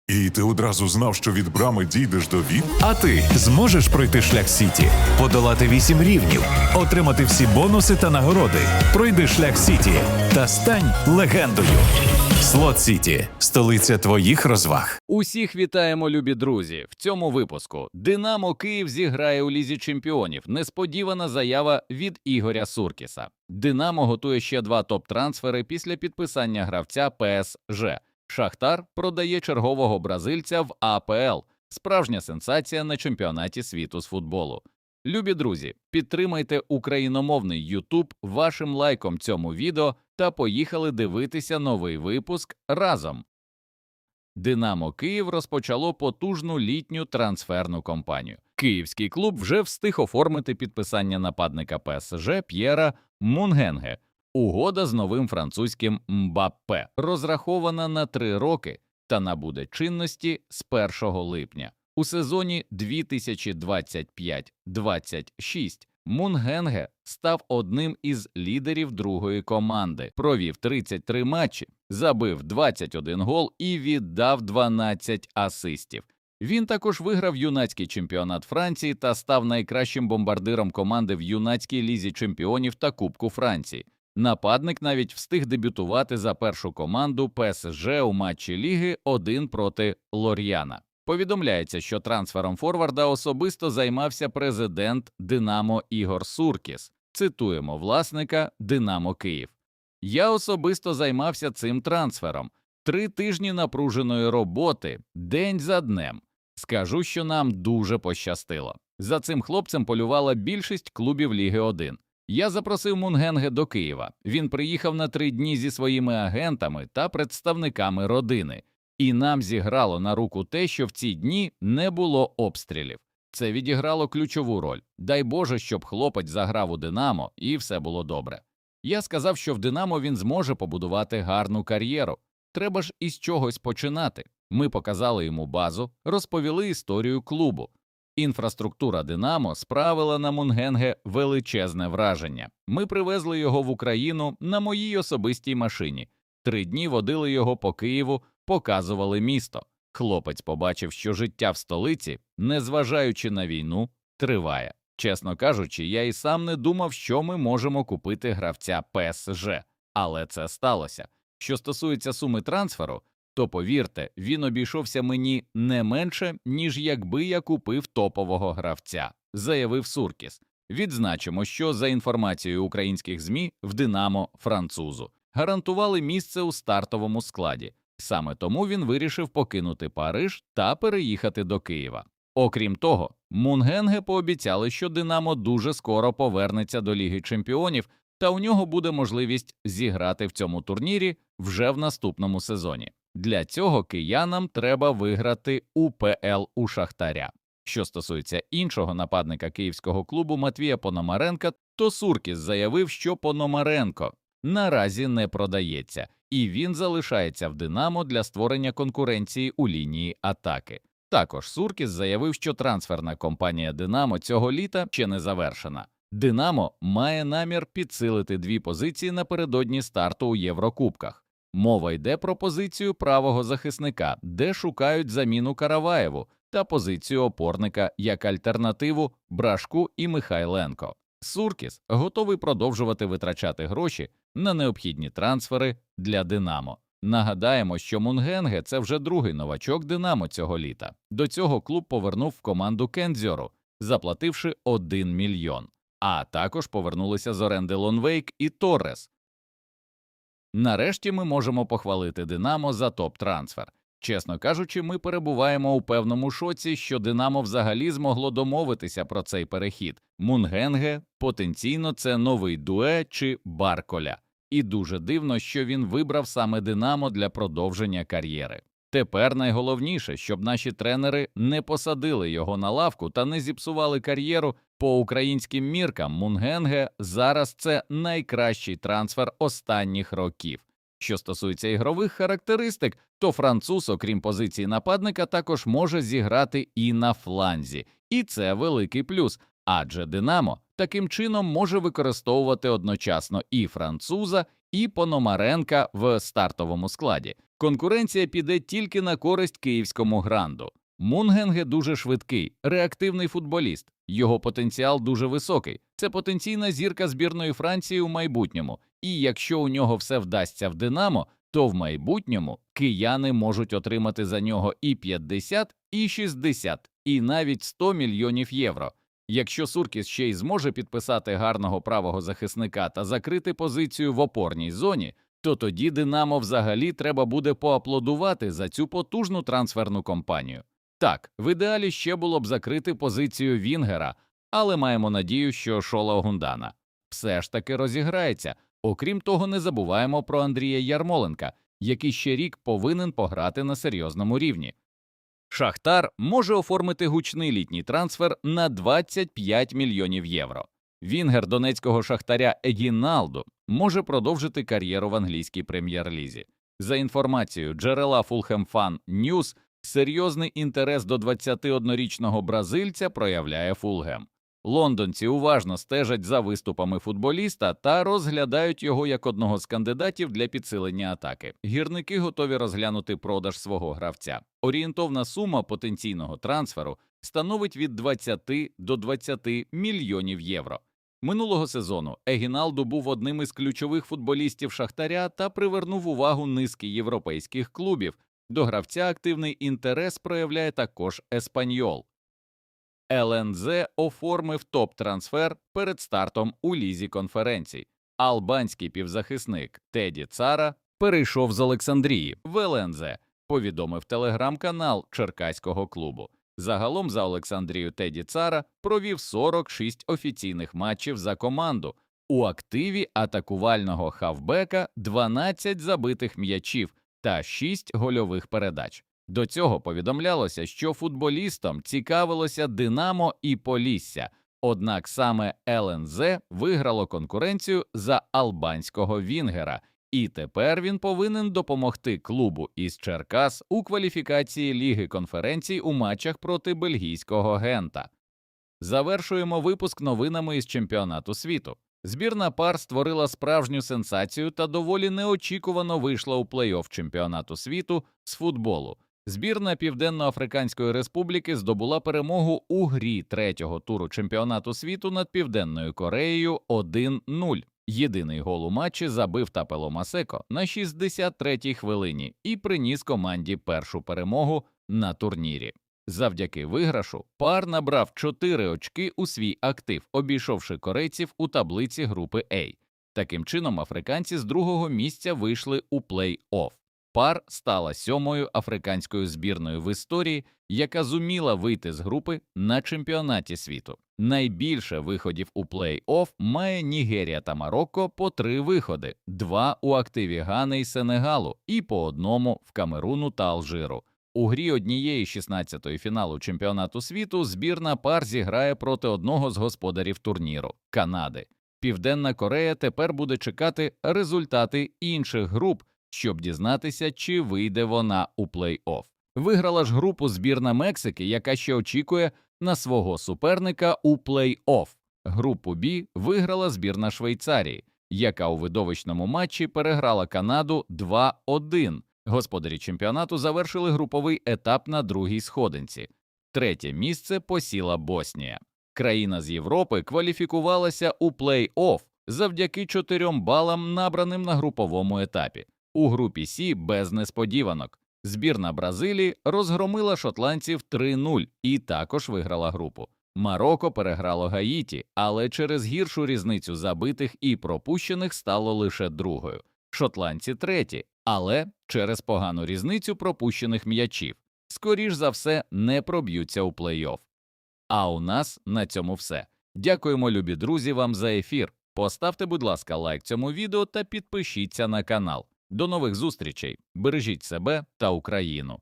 І ти одразу знав, що від брами дійдеш до ВІП? А ти зможеш пройти шлях Сіті, подолати 8 рівнів, отримати всі бонуси та нагороди. Пройди шлях Сіті та стань легендою. Слот Сіті – столиця твоїх розваг. Усіх вітаємо, любі друзі! В цьому випуску «Динамо Київ» зіграє у Лізі чемпіонів. Несподівана заява від Ігоря Суркіса. «Динамо» готує ще 2 топ-трансфери після підписання гравця ПСЖ. «Шахтар» продає чергового бразильця в АПЛ. Справжня сенсація на чемпіонаті світу з футболу. Любі друзі, підтримайте україномовний YouTube вашим лайком цьому відео та поїхали дивитися новий випуск разом. «Динамо Київ» розпочало потужну літню трансферну кампанію. Київський клуб вже встиг оформити підписання нападника ПСЖ П'єра Мунгенге. Угода з новим французьким Мбаппе розрахована на 3 роки та набуде чинності з 1 липня. У сезоні 2025-26 Мунгенге став одним із лідерів другої команди, провів 33 матчі, забив 21 гол і віддав 12 асистів. Він також виграв юнацький чемпіонат Франції та став найкращим бомбардиром команди в юнацькій лізі чемпіонів та Кубку Франції. Нападник навіть встиг дебютувати за першу команду ПСЖ у матчі Ліги 1 проти Лор'яна. Повідомляється, що трансфером форварда особисто займався президент «Динамо» Ігор Суркіс. Цитуємо власника «Динамо Київ». «Я особисто займався цим трансфером. 3 тижні напруженої роботи, день за днем. Скажу, що нам дуже пощастило. За цим хлопцем полювала більшість клубів Ліги 1. Я запросив Мунгенге до Києва. Він приїхав на 3 дні зі своїми агентами та представниками родини. І нам зіграло на руку те, що в ці дні не було обстрілів. Це відіграло ключову роль. Дай Боже, щоб хлопець заграв у «Динамо» і все було добре. Я сказав, що в «Динамо» він зможе побудувати гарну кар'єру. Треба ж із чогось починати. Ми показали йому базу, розповіли історію клубу. Інфраструктура «Динамо» справила на Мунгенге величезне враження. Ми привезли його в Україну на моїй особистій машині. 3 дні водили його по Києву, показували місто. Хлопець побачив, що життя в столиці, незважаючи на війну, триває. Чесно кажучи, я і сам не думав, що ми можемо купити гравця ПСЖ. Але це сталося. Що стосується суми трансферу, то, повірте, він обійшовся мені не менше, ніж якби я купив топового гравця, заявив Суркіс. Відзначимо, що, за інформацією українських ЗМІ, в «Динамо» французу гарантували місце у стартовому складі. Саме тому він вирішив покинути Париж та переїхати до Києва. Окрім того, Мунгенге пообіцяли, що «Динамо» дуже скоро повернеться до Ліги чемпіонів, та у нього буде можливість зіграти в цьому турнірі вже в наступному сезоні. Для цього киянам треба виграти УПЛ у «Шахтаря». Що стосується іншого нападника київського клубу Матвія Пономаренка, то Суркіс заявив, що Пономаренко наразі не продається, і він залишається в «Динамо» для створення конкуренції у лінії атаки. Також Суркіс заявив, що трансферна кампанія «Динамо» цього літа ще не завершена. «Динамо» має намір підсилити 2 позиції напередодні старту у Єврокубках. Мова йде про позицію правого захисника, де шукають заміну Караваєву, та позицію опорника як альтернативу Брашку і Михайленко. Суркіс готовий продовжувати витрачати гроші на необхідні трансфери для «Динамо». Нагадаємо, що Мунгенге – це вже другий новачок «Динамо» цього літа. До цього клуб повернув в команду Кендзьору, заплативши 1 мільйон. А також повернулися з оренди Лонвейк і Торрес. Нарешті ми можемо похвалити «Динамо» за топ-трансфер. Чесно кажучи, ми перебуваємо у певному шоці, що «Динамо» взагалі змогло домовитися про цей перехід. Мунгенге потенційно це новий Дуе чи Барколя. І дуже дивно, що він вибрав саме «Динамо» для продовження кар'єри. Тепер найголовніше, щоб наші тренери не посадили його на лавку та не зіпсували кар'єру. По українським міркам Мунгенге зараз це найкращий трансфер останніх років. Що стосується ігрових характеристик, то француз, окрім позиції нападника, також може зіграти і на фланзі. І це великий плюс, адже «Динамо» таким чином може використовувати одночасно і француза, і Пономаренка в стартовому складі. Конкуренція піде тільки на користь київському гранду. Мунгенге дуже швидкий, реактивний футболіст. Його потенціал дуже високий. Це потенційна зірка збірної Франції у майбутньому. І якщо у нього все вдасться в «Динамо», то в майбутньому кияни можуть отримати за нього і 50, і 60, і навіть 100 мільйонів євро. Якщо Суркіс ще й зможе підписати гарного правого захисника та закрити позицію в опорній зоні, то тоді «Динамо» взагалі треба буде поаплодувати за цю потужну трансферну кампанію. Так, в ідеалі ще було б закрити позицію Вінгера, але маємо надію, що Шола Гундана все ж таки розіграється. Окрім того, не забуваємо про Андрія Ярмоленка, який ще рік повинен пограти на серйозному рівні. Шахтар може оформити гучний літній трансфер на 25 мільйонів євро. Вінгер донецького Шахтаря Егіналду може продовжити кар'єру в англійській прем'єр-лізі. За інформацією джерела Fulham Fan News, серйозний інтерес до 21-річного бразильця проявляє Фулгем. Лондонці уважно стежать за виступами футболіста та розглядають його як одного з кандидатів для підсилення атаки. Гірники готові розглянути продаж свого гравця. Орієнтовна сума потенційного трансферу становить від 20 до 20 мільйонів євро. Минулого сезону Егіналду був одним із ключових футболістів Шахтаря та привернув увагу низки європейських клубів. До гравця активний інтерес проявляє також Еспаньол. ЛНЗ оформив топ-трансфер перед стартом у Лізі конференцій. Албанський півзахисник Теді Цара перейшов з Олександрії в ЛНЗ, повідомив телеграм-канал черкаського клубу. Загалом за Олександрію Теді Цара провів 46 офіційних матчів за команду. У активі атакувального хавбека 12 забитих м'ячів та 6 гольових передач. До цього повідомлялося, що футболістом цікавилося «Динамо» і «Полісся», однак саме ЛНЗ виграло конкуренцію за албанського Вінгера, і тепер він повинен допомогти клубу із Черкас у кваліфікації Ліги конференцій у матчах проти бельгійського Гента. Завершуємо випуск новинами із чемпіонату світу. Збірна ПАР створила справжню сенсацію та доволі неочікувано вийшла у плей-офф чемпіонату світу з футболу. Збірна Південно-Африканської Республіки здобула перемогу у грі третього туру чемпіонату світу над Південною Кореєю 1-0. Єдиний гол у матчі забив Тапело Масеко на 63-й хвилині і приніс команді першу перемогу на турнірі. Завдяки виграшу ПАР набрав 4 очки у свій актив, обійшовши корейців у таблиці групи А. Таким чином, африканці з другого місця вийшли у плей-офф. ПАР стала 7-ю африканською збірною в історії, яка зуміла вийти з групи на чемпіонаті світу. Найбільше виходів у плей-офф має Нігерія та Марокко по 3 виходи, 2 у активі Гани й Сенегалу і по 1 в Камеруну та Алжиру. У грі однієї 16-ї фіналу чемпіонату світу збірна ПАР зіграє проти одного з господарів турніру – Канади. Південна Корея тепер буде чекати результати інших груп, щоб дізнатися, чи вийде вона у плей-офф. Виграла ж групу збірна Мексики, яка ще очікує на свого суперника у плей-офф. Групу Б виграла збірна Швейцарії, яка у видовищному матчі переграла Канаду 2-1. Господарі чемпіонату завершили груповий етап на другій сходинці. Третє місце посіла Боснія. Країна з Європи кваліфікувалася у плей-офф завдяки 4 балам, набраним на груповому етапі. У групі С без несподіванок. Збірна Бразилії розгромила шотландців 3-0 і також виграла групу. Марокко переграло Гаїті, але через гіршу різницю забитих і пропущених стало лише другою. Шотландці треті, але через погану різницю пропущених м'ячів. Скоріш за все, не проб'ються у плей-офф. А у нас на цьому все. Дякуємо, любі друзі, вам за ефір. Поставте, будь ласка, лайк цьому відео та підпишіться на канал. До нових зустрічей. Бережіть себе та Україну.